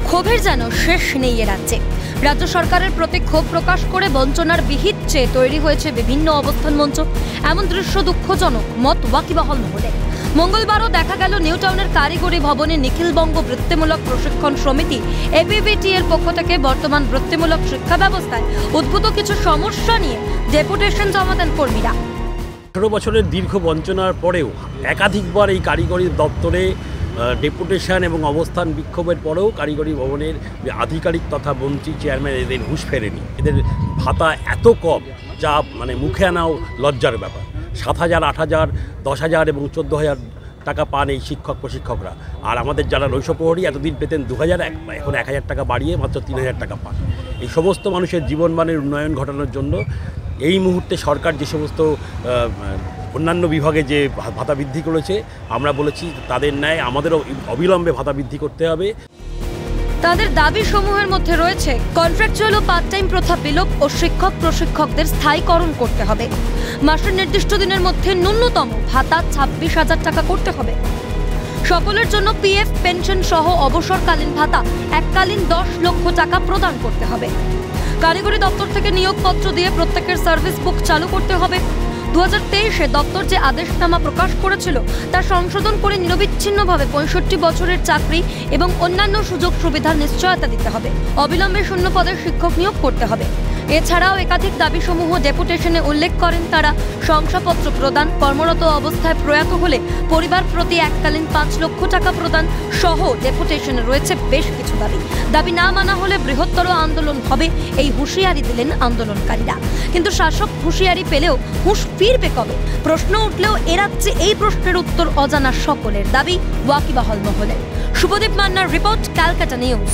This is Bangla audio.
ক্ষোভের যেন শেষ নেই এ রাজ্যে। রাজ্য সরকারের প্রতি ক্ষোভ প্রকাশ করে বঞ্চনার বিহিত চেয়ে তৈরি হয়েছে বিভিন্ন অবস্থান মঞ্চ। এমন দৃশ্য দুঃখজনক, মত ওয়াকিবহাল মহলে। মঙ্গলবারও দেখা গেল নিউ টাউনের কারিগরি ভবনে নিখিলবঙ্গ বৃত্তিমূলক প্রশিক্ষণ সমিতি এবিভিটি এর পক্ষ থেকে বর্তমান বৃত্তিমূলক শিক্ষা ব্যবস্থায় উদ্ভূত কিছু সমস্যা নিয়ে ডেপুটেশন জমা দেন কর্মীরা। 18 বছরের দীর্ঘ বঞ্চনার পরেও একাধিকবার এই কারিগরি দপ্তরে ডেপুটেশন এবং অবস্থান বিক্ষোভের পরেও কারিগরি ভবনের আধিকারিক তথা মন্ত্রী চেয়ারম্যান এদের হুঁশ ফেরেনি। এদের ভাতা এত কম যা মুখে আনাও লজ্জার ব্যাপার। 7,000, 8,000, 10,000 এবং 14,000 টাকা পান এই শিক্ষক প্রশিক্ষকরা। আর আমাদের যারা রৈশপ্রহরী এতদিন পেতেন 2,000, এখন 1,000 টাকা বাড়িয়ে মাত্র 3,000 টাকা পান। এই সমস্ত মানুষের জীবনমানের উন্নয়ন ঘটানোর জন্য এই মুহূর্তে সরকার যে সমস্ত অন্যান্য বিভাগে যে ভাতা বৃদ্ধি করেছে, আমরা বলেছি তাদের ন্যায় আমাদেরও অবিলম্বে ভাতা বৃদ্ধি করতে হবে। তাদের দাবি সমূহের মধ্যে রয়েছে কন্ট্রাকচুয়াল ও পার্ট টাইম প্রথা বিলোপ ও শিক্ষক প্রশিক্ষকদের স্থায়ীকরণ করতে হবে। মাসের নির্দিষ্ট দিনের মধ্যে ন্যূনতম ভাতা 26,000 টাকা করতে হবে। সকলের জন্য পিএফ পেনশন সহ অবসরকালীন ভাতা এককালীন 10 লক্ষ টাকা প্রদান করতে হবে। কারিগরি দপ্তর থেকে নিয়োগপত্র দিয়ে প্রত্যেকের সার্ভিস বুক চালু করতে হবে। 2023-এ দপ্তর যে আদেশনামা প্রকাশ করেছিল তা সংশোধন করে নিরবিচ্ছিন্নভাবে 65 বছরের চাকরি এবং অন্যান্য সুযোগ সুবিধার নিশ্চয়তা দিতে হবে। অবিলম্বে শূন্য পদের শিক্ষক নিয়োগ করতে হবে। এছাড়াও একাধিক দাবিসমূহ ডেপুটেশনে উল্লেখ করেন তারা। শংসাপত্র প্রদান, কর্মরত অবস্থায় প্রয়াত হলে পরিবার প্রতি এককালীন 5 লক্ষ টাকা প্রদান সহ ডেপুটেশনে রয়েছে বেশ কিছু দাবি না মানা হলে বৃহত্তর আন্দোলন হবে, এই হুঁশিয়ারি দিলেন আন্দোলনকারীরা। কিন্তু শাসক হুঁশিয়ারি পেলেও হুঁশ ফিরবে কবে? প্রশ্ন উঠলেও এ রাজ্যে এই প্রশ্নের উত্তর অজানা সকলের। দাবি ওয়াকিবহাল মহলে। শুভদীপ মান্নার রিপোর্ট, ক্যালকাটা নিউজ।